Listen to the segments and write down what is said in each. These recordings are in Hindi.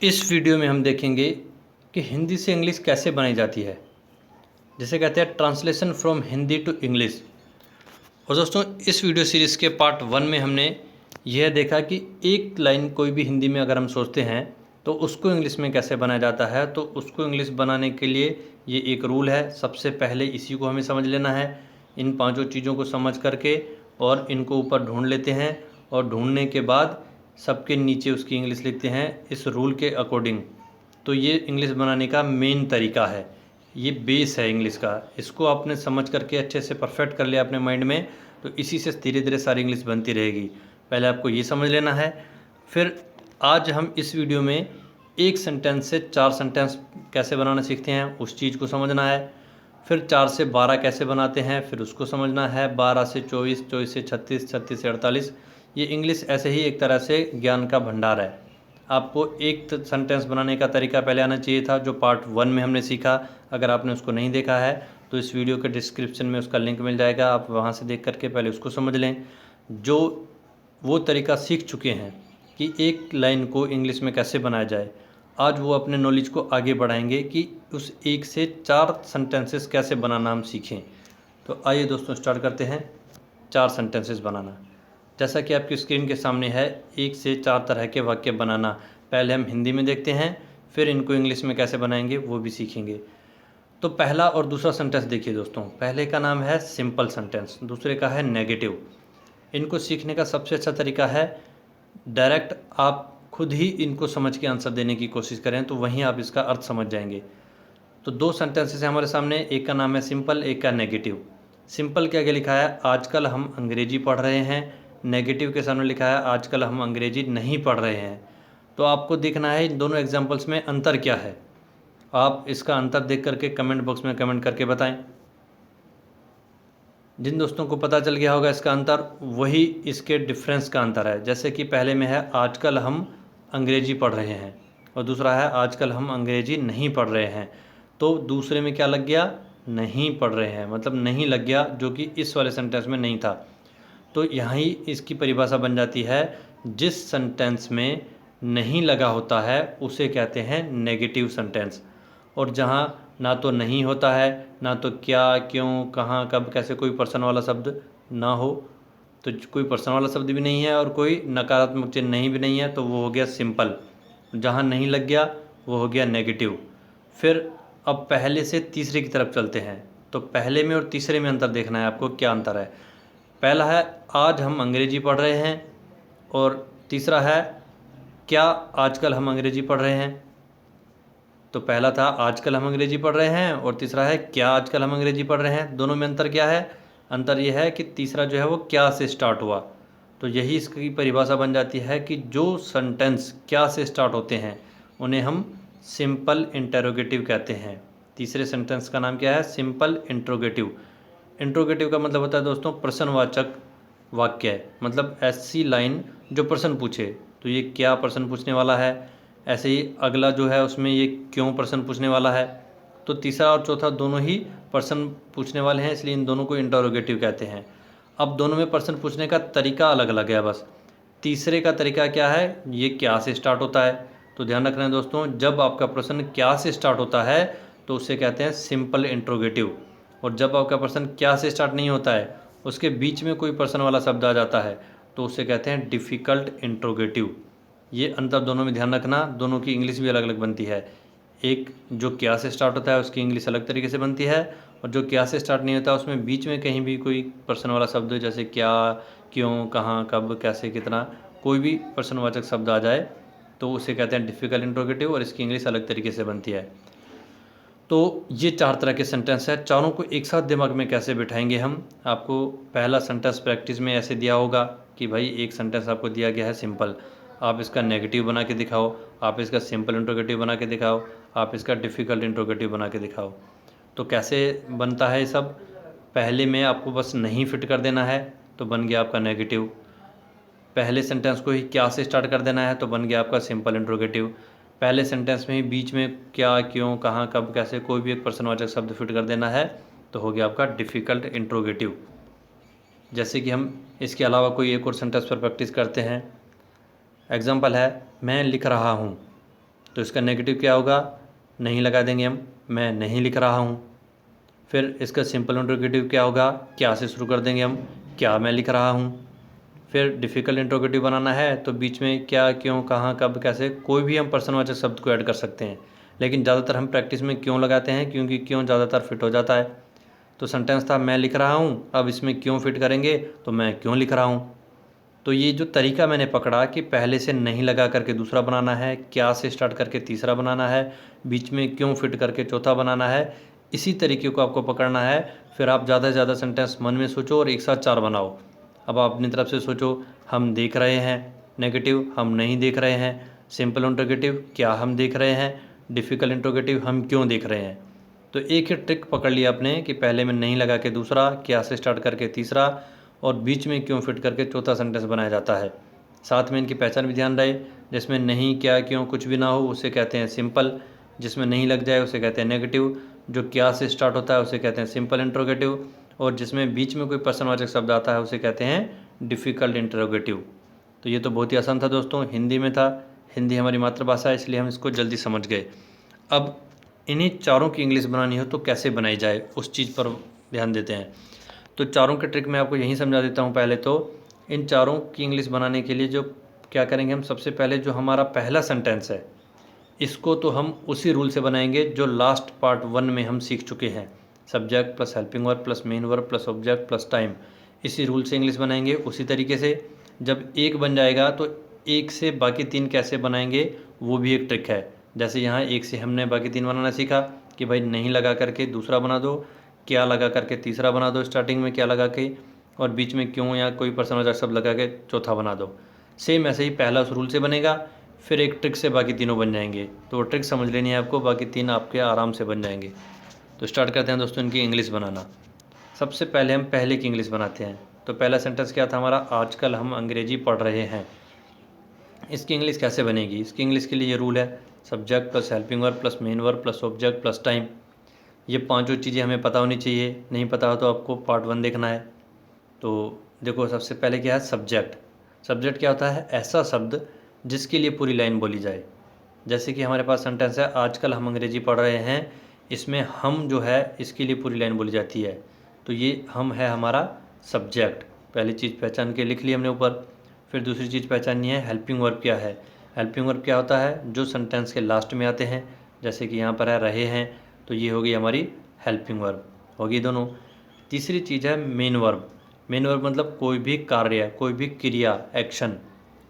इस वीडियो में हम देखेंगे कि हिंदी से इंग्लिश कैसे बनाई जाती है, जिसे कहते हैं translation from Hindi to English. और दोस्तों, इस वीडियो सीरीज़ के पार्ट 1 में हमने यह देखा कि एक लाइन कोई भी हिंदी में अगर हम सोचते हैं तो उसको इंग्लिश में कैसे बनाया जाता है। तो उसको इंग्लिश बनाने के लिए ये एक रूल है। सबसे पहले इसी को हमें समझ लेना है। इन पांचों चीज़ों को समझ करके और इनको ऊपर ढूंढ लेते हैं, और ढूंढने के बाद सबके नीचे उसकी इंग्लिश लिखते हैं इस रूल के अकॉर्डिंग। तो ये इंग्लिश बनाने का मेन तरीका है, ये बेस है इंग्लिश का। इसको आपने समझ करके अच्छे से परफेक्ट कर लिया अपने माइंड में, तो इसी से धीरे धीरे सारी इंग्लिश बनती रहेगी। पहले आपको ये समझ लेना है। फिर आज हम इस वीडियो में एक सेंटेंस से 4 सेंटेंस कैसे बनाना सीखते हैं, उस चीज़ को समझना है। फिर 4 से 12 कैसे बनाते हैं, फिर उसको समझना है। 12 से 24, 24 से 36, 36 से 48। ये इंग्लिश ऐसे ही एक तरह से ज्ञान का भंडार है। आपको एक सेंटेंस बनाने का तरीका पहले आना चाहिए था, जो पार्ट 1 में हमने सीखा। अगर आपने उसको नहीं देखा है तो इस वीडियो के डिस्क्रिप्शन में उसका लिंक मिल जाएगा, आप वहाँ से देख करके पहले उसको समझ लें। जो वो तरीका सीख चुके हैं कि एक लाइन को इंग्लिश में कैसे बनाया जाए, आज वो अपने नॉलेज को आगे बढ़ाएंगे कि उस 1 से 4 सेंटेंसेस कैसे बनाना हम सीखें। तो आइए दोस्तों, स्टार्ट करते हैं 4 सेंटेंसेस बनाना। जैसा कि आपकी स्क्रीन के सामने है, 1 से 4 तरह के वाक्य बनाना। पहले हम हिंदी में देखते हैं, फिर इनको इंग्लिश में कैसे बनाएंगे वो भी सीखेंगे। तो पहला और दूसरा सेंटेंस देखिए दोस्तों। पहले का नाम है सिंपल सेंटेंस, दूसरे का है नेगेटिव। इनको सीखने का सबसे अच्छा तरीका है डायरेक्ट आप खुद ही इनको समझ के आंसर देने की कोशिश करें, तो वहीं आप इसका अर्थ समझ जाएंगे। तो 2 सेंटेंसेस हैं हमारे सामने, एक का नाम है सिंपल, एक का नेगेटिव। सिंपल के आगे लिखा है आजकल हम अंग्रेजी पढ़ रहे हैं, नेगेटिव के सामने लिखा है आजकल हम अंग्रेजी नहीं पढ़ रहे हैं। तो आपको देखना है इन दोनों एग्जाम्पल्स में अंतर क्या है। आप इसका अंतर देख करके कमेंट बॉक्स में कमेंट करके बताएं। जिन दोस्तों को पता चल गया होगा इसका अंतर, वही इसके डिफरेंस का अंतर है। जैसे कि पहले में है आजकल हम अंग्रेजी पढ़ रहे हैं, और दूसरा है आजकल हम अंग्रेजी नहीं पढ़ रहे हैं। तो दूसरे में क्या लग गया, नहीं पढ़ रहे हैं, मतलब नहीं लग गया, जो कि इस वाले सेंटेंस में नहीं था। तो यहाँ ही इसकी परिभाषा बन जाती है, जिस सेंटेंस में नहीं लगा होता है उसे कहते हैं नेगेटिव सेंटेंस। और जहाँ ना तो नहीं होता है, ना तो क्या, क्यों, कहाँ, कब, कैसे कोई पर्सन वाला शब्द ना हो, तो कोई पर्सन वाला शब्द भी नहीं है और कोई नकारात्मक चिन्ह नहीं भी नहीं है, तो वो हो गया सिंपल। जहाँ नहीं लग गया वो हो गया नेगेटिव। फिर अब पहले से तीसरे की तरफ चलते हैं। तो पहले में और तीसरे में अंतर देखना है आपको, क्या अंतर है। पहला है आज हम अंग्रेजी पढ़ रहे हैं, और तीसरा है क्या आजकल हम अंग्रेजी पढ़ रहे हैं। तो पहला था आजकल हम अंग्रेजी पढ़ रहे हैं, और तीसरा है क्या आजकल हम अंग्रेजी पढ़ रहे हैं। दोनों में अंतर क्या है, अंतर यह है कि तीसरा जो है वो क्या से स्टार्ट हुआ। तो यही इसकी परिभाषा बन जाती है कि जो सेंटेंस क्या से स्टार्ट होते हैं उन्हें हम सिंपल इंटरोगेटिव कहते हैं। तीसरे सेंटेंस का नाम क्या है, सिंपल इंट्रोगेटिव। इंट्रोगेटिव का मतलब होता है दोस्तों प्रश्नवाचक वाक्य, मतलब ऐसी लाइन जो प्रश्न पूछे। तो ये क्या प्रश्न पूछने वाला है, ऐसे ही अगला जो है उसमें ये क्यों प्रश्न पूछने वाला है। तो तीसरा और चौथा दोनों ही प्रश्न पूछने वाले हैं, इसलिए इन दोनों को इंटरोगेटिव कहते हैं। अब दोनों में प्रश्न पूछने का तरीका अलग अलग है बस। तीसरे का तरीका क्या है, ये क्या से स्टार्ट होता है। तो ध्यान रखना है दोस्तों, जब आपका प्रश्न क्या से स्टार्ट होता है तो उसे कहते हैं सिंपल इंट्रोगेटिव। और जब आपका प्रश्न क्या से स्टार्ट नहीं होता है, उसके बीच में कोई प्रश्न वाला शब्द आ जाता है, तो उसे कहते हैं डिफ़िकल्ट इंट्रोगेटिव। ये अंतर दोनों में ध्यान रखना, दोनों की इंग्लिश भी अलग अलग बनती है। एक जो क्या से स्टार्ट होता है उसकी इंग्लिश अलग तरीके से बनती है, और जो क्या से स्टार्ट नहीं होता उसमें बीच में कहीं भी कोई प्रश्न वाला शब्द, जैसे क्या, क्यों, कहाँ, कब, कैसे, कितना, कोई भी प्रश्नवाचक शब्द आ जाए तो उसे कहते हैं डिफ़िकल्ट इंट्रोगेटिव, और इसकी इंग्लिश अलग तरीके से बनती है। तो ये 4 तरह के सेंटेंस है। चारों को एक साथ दिमाग में कैसे बिठाएंगे हम, आपको पहला सेंटेंस प्रैक्टिस में ऐसे दिया होगा कि भाई एक सेंटेंस आपको दिया गया है सिंपल, आप इसका नेगेटिव बना के दिखाओ, आप इसका सिंपल इंट्रोगेटिव बना के दिखाओ, आप इसका डिफ़िकल्ट इंट्रोगेटिव बना के दिखाओ। तो कैसे बनता है ये सब, पहले में आपको बस नहीं फिट कर देना है तो बन गया आपका नेगेटिव। पहले सेंटेंस को ही क्या से स्टार्ट कर देना है तो बन गया आपका सिंपल इंट्रोगेटिव। पहले सेंटेंस में ही बीच में क्या, क्यों, कहाँ, कब, कैसे कोई भी एक प्रश्नवाचक शब्द फिट कर देना है तो हो गया आपका डिफ़िकल्ट इंट्रोगेटिव। जैसे कि हम इसके अलावा कोई एक और सेंटेंस पर प्रैक्टिस करते हैं। एग्जाम्पल है मैं लिख रहा हूँ। तो इसका नेगेटिव क्या होगा, नहीं लगा देंगे हम, मैं नहीं लिख रहा हूँ। फिर इसका सिंपल इंट्रोगेटिव क्या होगा, क्या से शुरू कर देंगे हम, क्या मैं लिख रहा हूँ। फिर डिफ़िकल्ट इंट्रोगेटिव बनाना है तो बीच में क्या, क्यों, कहाँ, कब, कैसे, कोई भी हम पर्सनवाचक शब्द को ऐड कर सकते हैं। लेकिन ज़्यादातर हम प्रैक्टिस में क्यों लगाते हैं, क्योंकि क्यों ज़्यादातर फिट हो जाता है। तो सेंटेंस था मैं लिख रहा हूँ, अब इसमें क्यों फिट करेंगे तो मैं क्यों लिख रहा हूँ। तो ये जो तरीका मैंने पकड़ा कि पहले से नहीं लगा करके दूसरा बनाना है, क्या से स्टार्ट करके तीसरा बनाना है, बीच में क्यों फिट करके चौथा बनाना है, इसी तरीके को आपको पकड़ना है। फिर आप ज़्यादा से ज़्यादा सेंटेंस मन में सोचो और एक साथ 4 बनाओ। अब आप अपनी तरफ से सोचो, हम देख रहे हैं, नेगेटिव हम नहीं देख रहे हैं, सिंपल इंट्रोगेटिव क्या हम देख रहे हैं, डिफ़िकल्ट इंट्रोगेटिव हम क्यों देख रहे हैं। तो एक ही ट्रिक पकड़ लिया आपने कि पहले में नहीं लगा के दूसरा, क्या से स्टार्ट करके तीसरा, और बीच में क्यों फिट करके चौथा सेंटेंस बनाया जाता है। साथ में इनकी पहचान भी ध्यान रहे, जिसमें नहीं, क्या, क्यों कुछ भी ना हो उसे कहते हैं सिंपल, जिसमें नहीं लग जाए उसे कहते हैं नेगेटिव, जो क्या से स्टार्ट होता है उसे कहते हैं सिंपल इंट्रोगेटिव, और जिसमें बीच में कोई प्रश्नवाचक शब्द आता है उसे कहते हैं डिफ़िकल्ट इंट्रोगेटिव। तो ये तो बहुत ही आसान था दोस्तों, हिंदी में था, हिंदी हमारी मातृभाषा है इसलिए हम इसको जल्दी समझ गए। अब इन्हीं चारों की इंग्लिश बनानी हो तो कैसे बनाई जाए उस चीज़ पर ध्यान देते हैं। तो चारों के ट्रिक मैं आपको यहीं समझा देता हूँ। पहले तो इन चारों की इंग्लिश बनाने के लिए जो क्या करेंगे हम, सबसे पहले जो हमारा पहला सेंटेंस है इसको तो हम उसी रूल से बनाएंगे जो लास्ट पार्ट 1 में हम सीख चुके हैं, subject plus helping verb plus main verb plus object plus time. इसी रूल से इंग्लिश बनाएंगे उसी तरीके से। जब एक बन जाएगा तो एक से बाकी 3 कैसे बनाएंगे वो भी एक ट्रिक है। जैसे यहाँ एक से हमने बाकी 3 बनाना सीखा कि भाई नहीं लगा करके दूसरा बना दो, क्या लगा करके तीसरा बना दो, स्टार्टिंग में क्या लगा के, और बीच में क्यों या कोई पर्सनवाचक शब्द लगा के चौथा बना दो। सेम ऐसे ही पहला उस रूल से बनेगा, फिर एक ट्रिक से बाकी तीनों बन जाएंगे। तो वो ट्रिक समझ लेनी है आपको, बाकी 3 आपके आराम से बन जाएंगे। तो स्टार्ट करते हैं दोस्तों इनकी इंग्लिश बनाना। सबसे पहले हम पहले की इंग्लिश बनाते हैं। तो पहला सेंटेंस क्या था हमारा, आजकल हम अंग्रेजी पढ़ रहे हैं। इसकी इंग्लिश कैसे बनेगी, इसकी इंग्लिश के लिए ये रूल है, subject plus helping verb plus main verb plus object plus time. ये पांचों चीज़ें हमें पता होनी चाहिए, नहीं पता हो तो आपको पार्ट 1 देखना है। तो देखो सबसे पहले क्या है, सब्जेक्ट। सब्जेक्ट क्या होता है, ऐसा शब्द जिसके लिए पूरी लाइन बोली जाए। जैसे कि हमारे पास सेंटेंस है आजकल हम अंग्रेजी पढ़ रहे हैं, इसमें हम जो है इसके लिए पूरी लाइन बोली जाती है। तो ये हम है हमारा सब्जेक्ट। पहली चीज़ पहचान के लिख ली हमने ऊपर। फिर दूसरी चीज़ पहचाननी है हेल्पिंग वर्ब क्या है। हेल्पिंग वर्ब क्या होता है, जो सेंटेंस के लास्ट में आते हैं। जैसे कि यहाँ पर है रहे हैं, तो ये होगी हमारी हेल्पिंग वर्ब, होगी दोनों। तीसरी चीज़ है मेन वर्ब। मेन वर्ब मतलब कोई भी कार्य, कोई भी क्रिया, एक्शन,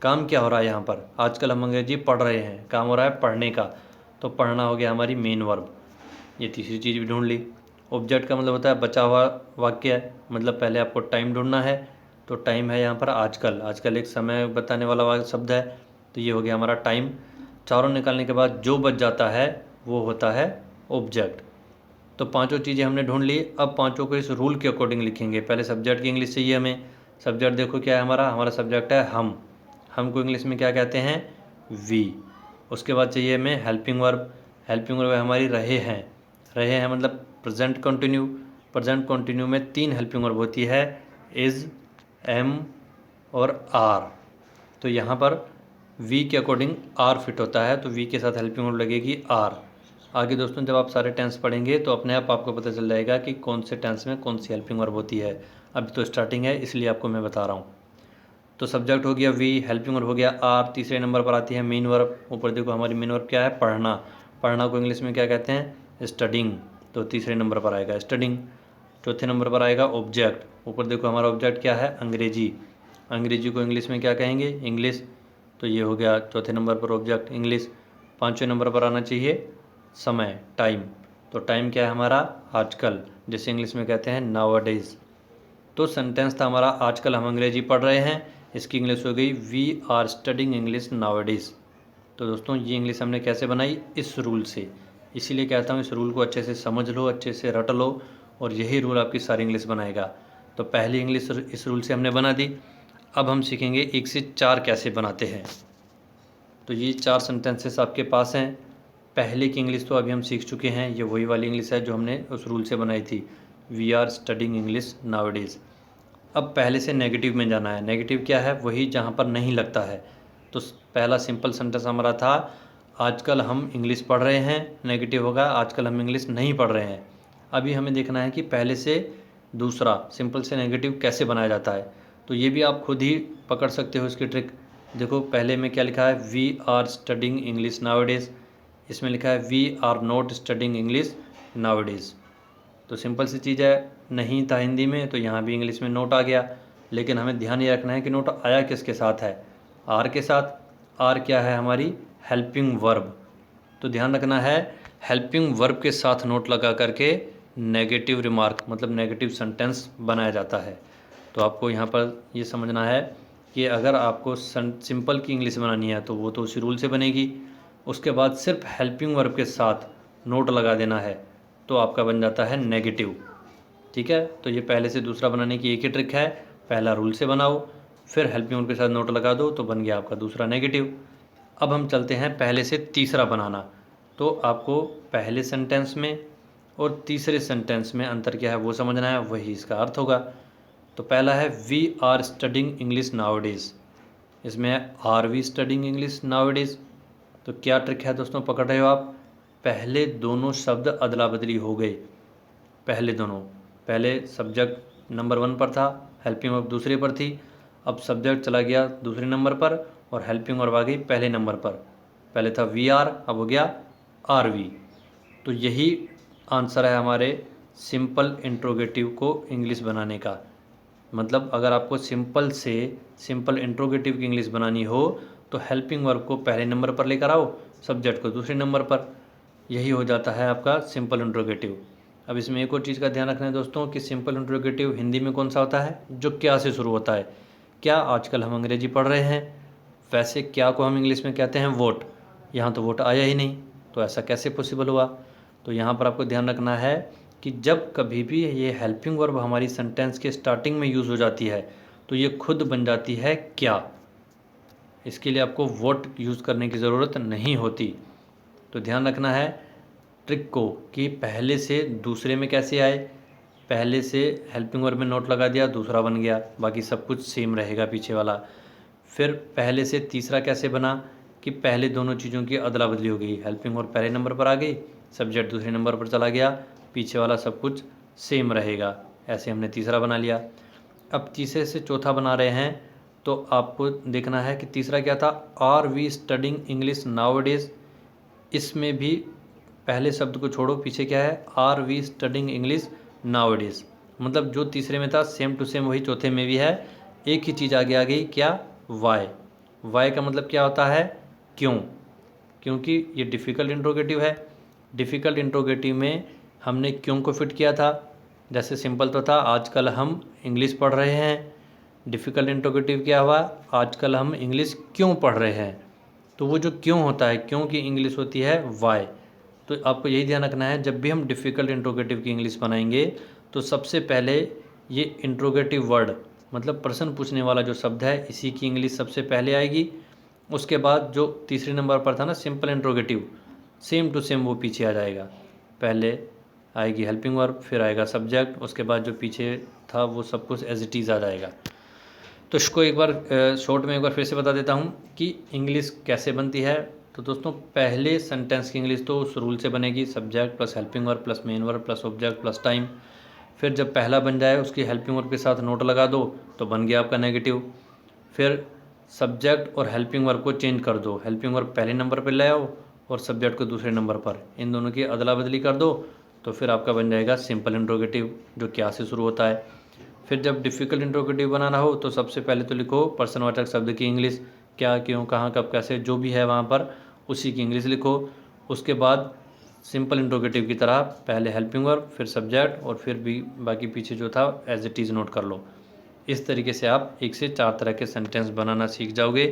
काम क्या हो रहा है यहाँ पर। आजकल हम अंग्रेजी पढ़ रहे हैं, काम हो रहा है पढ़ने का, तो पढ़ना हो गया हमारी मेन वर्ब। ये तीसरी चीज़ भी ढूंढ ली। ऑब्जेक्ट का मतलब होता है बचा हुआ वाक्य है, मतलब पहले आपको टाइम ढूंढना है, तो टाइम है यहाँ पर आजकल। आजकल एक समय बताने वाला शब्द है, तो ये हो गया हमारा टाइम। चारों निकालने के बाद जो बच जाता है वो होता है ऑब्जेक्ट। तो पांचों चीज़ें हमने ढूंढ ली। अब पांचों को इस रूल के अकॉर्डिंग लिखेंगे। पहले सब्जेक्ट की इंग्लिश चाहिए हमें। सब्जेक्ट देखो क्या है हमारा, हमारा सब्जेक्ट है हम को इंग्लिश में क्या कहते हैं, वी। उसके बाद चाहिए हमें हेल्पिंग वर्ब। हेल्पिंग वर्ब हमारी रहे हैं मतलब प्रेजेंट कंटिन्यू। प्रेजेंट कंटिन्यू में 3 हेल्पिंग वर्ब होती है, इज़, एम और आर। तो यहाँ पर वी के अकॉर्डिंग आर फिट होता है, तो वी के साथ हेल्पिंग वर्ब लगेगी आर। आगे दोस्तों जब आप सारे टेंस पढ़ेंगे तो अपने आप आपको पता चल जाएगा कि कौन से टेंस में कौन सी हेल्पिंग वर्ब होती है। अभी तो स्टार्टिंग है इसलिए आपको मैं बता रहा हूँ। तो सब्जेक्ट हो गया वी, हेल्पिंग वर्ब हो गया आर, तीसरे नंबर पर आती है मेन वर्ब। ऊपर देखो हमारी मेन वर्ब क्या है, पढ़ना। पढ़ना को इंग्लिश में क्या कहते हैं, स्टडिंग, तो तीसरे नंबर पर आएगा स्टडिंग। चौथे नंबर पर आएगा ऑब्जेक्ट। ऊपर देखो हमारा ऑब्जेक्ट क्या है, अंग्रेजी। अंग्रेजी को इंग्लिश में क्या कहेंगे, इंग्लिश, तो ये हो गया चौथे नंबर पर ऑब्जेक्ट इंग्लिश। पाँचवें नंबर पर आना चाहिए समय, टाइम। तो टाइम क्या है हमारा, आजकल, जिसे इंग्लिश में कहते हैं नाउअडेज। तो सेंटेंस था हमारा आजकल हम अंग्रेजी पढ़ रहे हैं, इसकी इंग्लिश हो गई we are studying English nowadays. तो दोस्तों ये इंग्लिश हमने कैसे बनाई, इस रूल से। इसीलिए कहता हूँ इस रूल को अच्छे से समझ लो, अच्छे से रट लो, और यही रूल आपकी सारी इंग्लिश बनाएगा। तो पहली इंग्लिश इस रूल से हमने बना दी। अब हम सीखेंगे 1 से 4 कैसे बनाते हैं। तो ये 4 सेंटेंसेस आपके पास हैं। पहले की इंग्लिश तो अभी हम सीख चुके हैं, ये वही वाली इंग्लिश है जो हमने उस रूल से बनाई थी, we are studying English nowadays. अब पहले से नेगेटिव में जाना है। नेगेटिव क्या है, वही जहाँ पर नहीं लगता है। तो पहला सिंपल सेंटेंस हमारा था आजकल हम इंग्लिश पढ़ रहे हैं, नेगेटिव होगा आजकल हम इंग्लिश नहीं पढ़ रहे हैं। अभी हमें देखना है कि पहले से दूसरा सिंपल से नेगेटिव कैसे बनाया जाता है। तो ये भी आप खुद ही पकड़ सकते हो इसकी ट्रिक। देखो पहले में क्या लिखा है, we are studying English nowadays. इसमें लिखा है we are not studying English nowadays. तो सिंपल सी चीज़ है, नहीं था हिंदी में तो यहाँ भी इंग्लिश में नोट आ गया। लेकिन हमें ध्यान ये रखना है कि नोट आया किसके साथ है, आर के साथ। आर क्या है, हमारी हेल्पिंग वर्ब। तो ध्यान रखना है, हेल्पिंग वर्ब के साथ नोट लगा करके नेगेटिव रिमार्क मतलब नेगेटिव सेंटेंस बनाया जाता है। तो आपको यहाँ पर ये समझना है कि अगर आपको सिंपल की इंग्लिश बनानी है तो वो तो उसी रूल से बनेगी। उसके बाद सिर्फ हेल्पिंग वर्ब के साथ नोट लगा देना है तो आपका बन जाता है नेगेटिव। ठीक है, तो ये पहले से दूसरा बनाने की एक ही ट्रिक है। पहला रूल से बनाओ, फिर हेल्पिंग वर्ब के साथ नोट लगा दो तो बन गया आपका दूसरा नेगेटिव। अब हम चलते हैं पहले से तीसरा बनाना। तो आपको पहले सेंटेंस में और तीसरे सेंटेंस में अंतर क्या है वो समझना है, वही इसका अर्थ होगा। तो पहला है we are studying English nowadays. इसमें है are we studying English nowadays. तो क्या ट्रिक है दोस्तों, पकड़ रहे हो आप। पहले दोनों शब्द अदला बदली हो गए। पहले सब्जेक्ट नंबर 1 पर था, हेल्पिंग वर्ब दूसरे पर थी। अब सब्जेक्ट चला गया दूसरे नंबर पर और हेल्पिंग वर्ब आ गई पहले नंबर पर। पहले था वी आर, अब हो गया आर वी। तो यही आंसर है हमारे सिंपल इंट्रोगेटिव को इंग्लिश बनाने का। मतलब अगर आपको सिंपल से सिंपल इंट्रोगेटिव की इंग्लिश बनानी हो तो हेल्पिंग वर्ब को पहले नंबर पर लेकर आओ, सब्जेक्ट को दूसरे नंबर पर। यही हो जाता है आपका सिंपल इंट्रोगेटिव। अब इसमें एक और चीज़ का ध्यान रखना है दोस्तों कि सिंपल इंट्रोगेटिव हिंदी में कौन सा होता है, जो क्या से शुरू होता है। क्या आजकल हम अंग्रेजी पढ़ रहे हैं, वैसे क्या को हम इंग्लिश में कहते हैं वोट। यहाँ तो वोट आया ही नहीं, तो ऐसा कैसे पॉसिबल हुआ। तो यहाँ पर आपको ध्यान रखना है कि जब कभी भी ये हेल्पिंग वर्ब हमारी सेंटेंस के स्टार्टिंग में यूज़ हो जाती है तो ये खुद बन जाती है क्या। इसके लिए आपको वोट यूज़ करने की ज़रूरत नहीं होती। तो ध्यान रखना है ट्रिक को कि पहले से दूसरे में कैसे आए। पहले से हेल्पिंग वर्ब में नोट लगा दिया, दूसरा बन गया, बाकी सब कुछ सेम रहेगा पीछे वाला। फिर पहले से तीसरा कैसे बना कि पहले दोनों चीज़ों की अदला बदली हो गई, हेल्पिंग वर्ब पहले नंबर पर आ गई, सब्जेक्ट दूसरे नंबर पर चला गया, पीछे वाला सब कुछ सेम रहेगा। ऐसे हमने तीसरा बना लिया। अब तीसरे से चौथा बना रहे हैं तो आपको देखना है कि तीसरा क्या था, are we studying English nowadays. इसमें भी पहले शब्द को छोड़ो, पीछे क्या है, are we studying English nowadays. मतलब जो तीसरे में था सेम टू सेम वही चौथे में भी है। एक ही चीज़ आगे आ गई, क्या, वाई। वाई का मतलब क्या होता है, क्यों। क्योंकि ये डिफ़िकल्ट इंट्रोगेटिव है। डिफ़िकल्ट इंट्रोगेटिव में हमने क्यों को फिट किया था। जैसे सिंपल तो था आजकल हम इंग्लिश पढ़ रहे हैं, डिफ़िकल्ट इंट्रोगेटिव क्या हुआ, आजकल हम इंग्लिश क्यों पढ़ रहे हैं। तो वो जो क्यों होता है, क्यों की इंग्लिश होती है वाई। तो आपको यही ध्यान रखना है जब भी हम डिफ़िकल्ट इंट्रोगेटिव की इंग्लिश बनाएंगे तो सबसे पहले ये इंट्रोगेटिव वर्ड मतलब प्रश्न पूछने वाला जो शब्द है इसी की इंग्लिश सबसे पहले आएगी। उसके बाद जो तीसरे नंबर पर था ना simple interrogative, same to same वो पीछे आ जाएगा। पहले आएगी हेल्पिंग वर्ब, फिर आएगा सब्जेक्ट, उसके बाद जो पीछे था वो सब कुछ एज इट इज़ आ जाएगा। तो इसको एक बार शॉर्ट में एक बार फिर से बता देता हूँ कि इंग्लिश कैसे बनती है। तो दोस्तों पहले सेंटेंस की इंग्लिश तो उस रूल से बनेगी, subject plus helping verb plus main verb plus object plus time. फिर जब पहला बन जाए उसकी हेल्पिंग वर्ब के साथ नोट लगा दो तो बन गया आपका नेगेटिव। फिर सब्जेक्ट और हेल्पिंग वर्ब को चेंज कर दो, हेल्पिंग वर्ब पहले नंबर पर ले आओ और सब्जेक्ट को दूसरे नंबर पर, इन दोनों की अदला बदली कर दो तो फिर आपका बन जाएगा सिंपल इंट्रोगेटिव जो क्या से शुरू होता है। फिर जब डिफ़िकल्ट इंट्रोगेटिव बनाना हो तो सबसे पहले तो लिखो प्रश्नवाचक शब्द की इंग्लिश, क्या, क्यों, कहाँ, कब, कैसे, जो भी है वहाँ पर उसी की इंग्लिश लिखो। उसके बाद सिंपल इंट्रोगेटिव की तरह पहले हेल्पिंग वर्ब फिर सब्जेक्ट और फिर भी बाकी पीछे जो था एज इट इज़ नोट कर लो। इस तरीके से आप 1 से 4 तरह के सेंटेंस बनाना सीख जाओगे।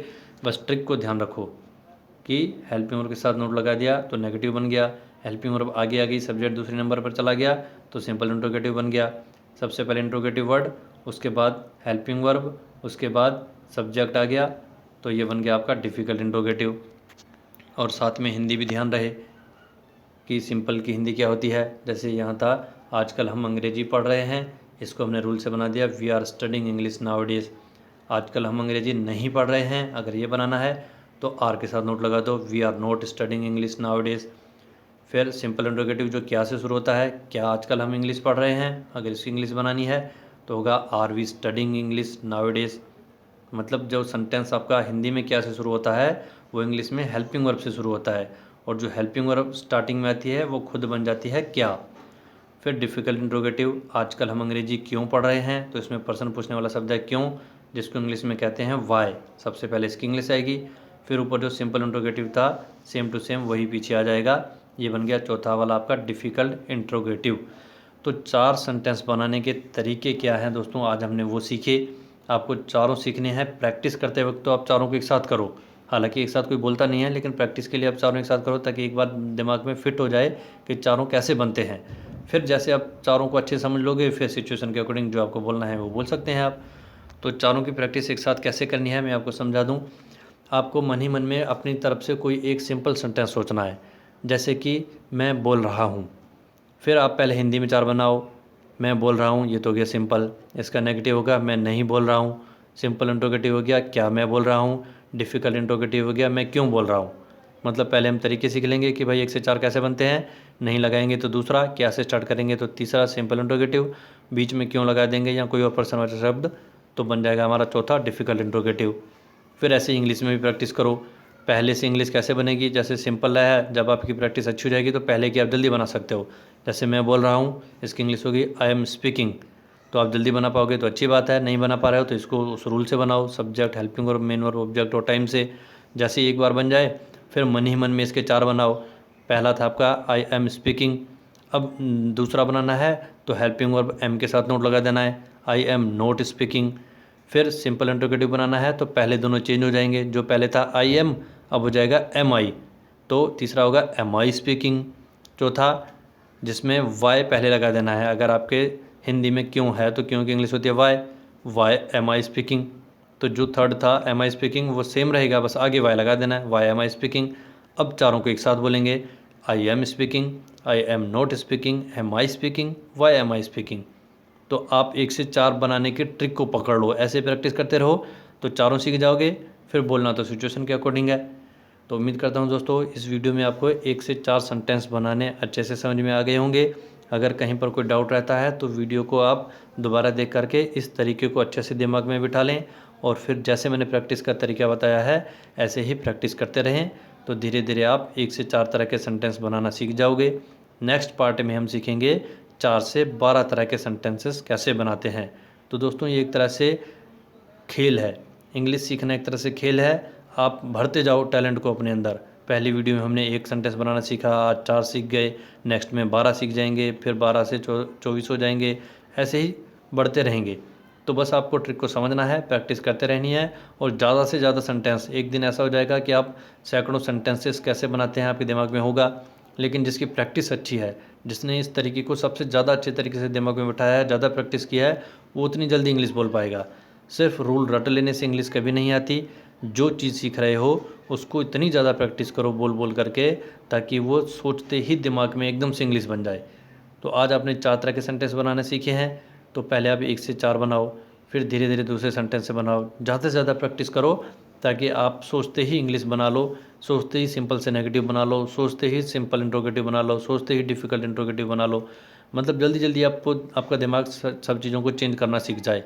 बस ट्रिक को ध्यान रखो कि हेल्पिंग वर्ब के साथ नोट लगा दिया तो नेगेटिव बन गया, हेल्पिंग वर्ब आगे आ गई, सब्जेक्ट दूसरे नंबर पर चला गया तो सिंपल इंट्रोगेटिव बन गया। सबसे पहले इंट्रोगेटिव वर्ड, उसके बाद हेल्पिंग वर्ब, उसके बाद सब्जेक्ट आ गया, तो ये बन गया आपका डिफ़िकल्ट इंट्रोगेटिव। और साथ में हिंदी भी ध्यान रहे कि सिंपल की हिंदी क्या होती है। जैसे यहाँ था आजकल हम अंग्रेजी पढ़ रहे हैं, इसको हमने रूल से बना दिया we are studying English nowadays. आजकल हम अंग्रेजी नहीं पढ़ रहे हैं, अगर ये बनाना है तो आर के साथ नोट लगा दो, we are not studying English nowadays. फिर सिंपल इंट्रोगेटिव जो क्या से शुरू होता है, क्या आजकल हम इंग्लिश पढ़ रहे हैं, अगर इसकी इंग्लिश बनानी है तो होगा are we studying English nowadays. मतलब जो सेंटेंस आपका हिंदी में क्या से शुरू होता है वो इंग्लिश में हेल्पिंग वर्ब से शुरू होता है, और जो हेल्पिंग वर्ब स्टार्टिंग में आती है वो खुद बन जाती है क्या। फिर डिफ़िकल्ट इंट्रोगेटिव, आजकल हम अंग्रेजी क्यों पढ़ रहे हैं, तो इसमें पर्सन पूछने वाला शब्द है क्यों, जिसको इंग्लिश में कहते हैं वाई। सबसे पहले इसकी इंग्लिश आएगी, फिर ऊपर जो सिंपल इंट्रोगेटिव था सेम टू सेम वही पीछे आ जाएगा। ये बन गया चौथा वाला आपका डिफ़िकल्ट इंट्रोगेटिव। तो 4 सेंटेंस बनाने के तरीके क्या हैं दोस्तों, आज हमने वो सीखे। आपको चारों सीखने हैं, प्रैक्टिस करते वक्त तो आप चारों को एक साथ करो। हालांकि एक साथ कोई बोलता नहीं है, लेकिन प्रैक्टिस के लिए आप चारों एक साथ करो ताकि एक बार दिमाग में फिट हो जाए कि चारों कैसे बनते हैं। फिर जैसे आप चारों को अच्छे समझ लोगे, फिर सिचुएशन के अकॉर्डिंग जो आपको बोलना है वो बोल सकते हैं आप। तो चारों की प्रैक्टिस एक साथ कैसे करनी है मैं आपको समझा दूँ। आपको मन ही मन में अपनी तरफ से कोई एक सिंपल सेंटेंस सोचना है, जैसे कि मैं बोल रहा हूँ। फिर आप पहले हिंदी में 4 बनाओ। मैं बोल रहा हूँ, ये तो हो गया सिंपल। इसका नेगेटिव होगा मैं नहीं बोल रहा हूँ। सिंपल इंट्रोगेटिव हो गया क्या मैं बोल रहा हूँ। डिफ़िकल्ट इंट्रोगेटिव हो गया मैं क्यों बोल रहा हूँ। मतलब पहले हम तरीके सीख लेंगे कि भाई 1 से 4 कैसे बनते हैं, नहीं लगाएंगे तो दूसरा, क्या से स्टार्ट करेंगे तो तीसरा सिंपल इंट्रोगेटिव, बीच में क्यों लगा देंगे या कोई और पर्सनवाची शब्द तो बन जाएगा हमारा चौथा डिफ़िकल्ट इंट्रोगेटिव। फिर ऐसे इंग्लिश में भी प्रैक्टिस करो। पहले से इंग्लिश कैसे बनेगी, जैसे सिंपल है, जब आपकी प्रैक्टिस अच्छी हो जाएगी तो पहले की आप जल्दी बना सकते हो। जैसे मैं बोल रहा हूँ, इसकी इंग्लिश होगी आई एम स्पीकिंग, तो आप जल्दी बना पाओगे तो अच्छी बात है। नहीं बना पा रहे हो तो इसको उस रूल से बनाओ, subject helping verb main verb object और टाइम से। जैसे एक बार बन जाए फिर मन ही मन में इसके 4 बनाओ। पहला था आपका आई एम स्पीकिंग, अब दूसरा बनाना है तो हेल्पिंग वर्ब एम के साथ नोट लगा देना है, आई एम नोट स्पीकिंग। फिर सिंपल इंट्रोगेटिव बनाना है तो पहले दोनों चेंज हो जाएंगे, जो पहले था आई एम अब हो जाएगा एम आई, तो तीसरा होगा एम आई स्पीकिंग। चौथा जिसमें वाई पहले लगा देना है, अगर आपके हिंदी में क्यों है तो क्यों की इंग्लिश होती है why, why am I speaking. तो जो थर्ड था एम आई स्पीकिंग वो सेम रहेगा, बस आगे वाई लगा देना है, वाई एम आई स्पीकिंग। अब चारों को एक साथ बोलेंगे, I am speaking, I am not speaking, am I speaking, why am I speaking. तो आप 1 से 4 बनाने की ट्रिक को पकड़ लो, ऐसे प्रैक्टिस करते रहो तो चारों सीख जाओगे। फिर बोलना तो सिचुएशन के अकॉर्डिंग है। तो उम्मीद करता हूँ दोस्तों इस वीडियो में आपको 1 से 4 सेंटेंस बनाने अच्छे से समझ में आ गए होंगे। अगर कहीं पर कोई डाउट रहता है तो वीडियो को आप दोबारा देख करके इस तरीके को अच्छे से दिमाग में बिठा लें, और फिर जैसे मैंने प्रैक्टिस का तरीका बताया है ऐसे ही प्रैक्टिस करते रहें, तो धीरे धीरे आप 1 से 4 तरह के सेंटेंस बनाना सीख जाओगे। नेक्स्ट पार्ट में हम सीखेंगे 4 से 12 तरह के सेंटेंसेस कैसे बनाते हैं। तो दोस्तों ये एक तरह से खेल है, इंग्लिश सीखना एक तरह से खेल है। आप भरते जाओ टैलेंट को अपने अंदर। पहली वीडियो में हमने 1 सेंटेंस बनाना सीखा, आज 4 सीख गए, नेक्स्ट में 12 सीख जाएंगे, फिर 12 से 24 हो जाएंगे, ऐसे ही बढ़ते रहेंगे। तो बस आपको ट्रिक को समझना है, प्रैक्टिस करते रहनी है, और ज़्यादा से ज़्यादा सेंटेंस। एक दिन ऐसा हो जाएगा कि आप सैकड़ों सेंटेंसेस कैसे बनाते हैं आपके दिमाग में होगा, लेकिन जिसकी प्रैक्टिस अच्छी है, जिसने इस तरीके को सबसे ज़्यादा अच्छे तरीके से दिमाग में बिठाया है, ज़्यादा प्रैक्टिस किया है, वो उतनी जल्दी इंग्लिश बोल पाएगा। सिर्फ रूल रट लेने से इंग्लिश कभी नहीं आती। जो चीज़ सीख रहे हो उसको इतनी ज़्यादा प्रैक्टिस करो बोल बोल करके, ताकि वो सोचते ही दिमाग में एकदम से इंग्लिश बन जाए। तो आज आपने 4 तरह के सेंटेंस बनाने सीखे हैं, तो पहले आप 1 से 4 बनाओ, फिर धीरे धीरे दूसरे सेंटेंस से बनाओ। ज़्यादा से ज़्यादा प्रैक्टिस करो ताकि आप सोचते ही इंग्लिश बना लो, सोचते ही सिंपल से नेगेटिव बना लो, सोचते ही सिंपल इंट्रोगेटिव बना लो, सोचते ही डिफ़िकल्ट इंट्रोगेटिव बना लो। मतलब जल्दी जल्दी आपको आपका दिमाग सब चीज़ों को चेंज करना सीख जाए।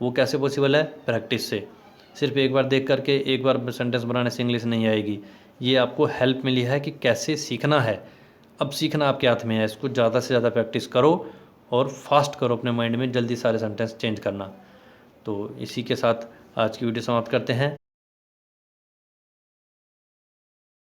वो कैसे पॉसिबल है, प्रैक्टिस से। सिर्फ एक बार देख करके एक बार सेंटेंस बनाने से इंग्लिश नहीं आएगी। ये आपको हेल्प मिली है कि कैसे सीखना है। अब सीखना आपके हाथ में है, इसको ज़्यादा से ज़्यादा प्रैक्टिस करो और फास्ट करो अपने माइंड में, जल्दी सारे सेंटेंस चेंज करना। तो इसी के साथ आज की वीडियो समाप्त करते हैं।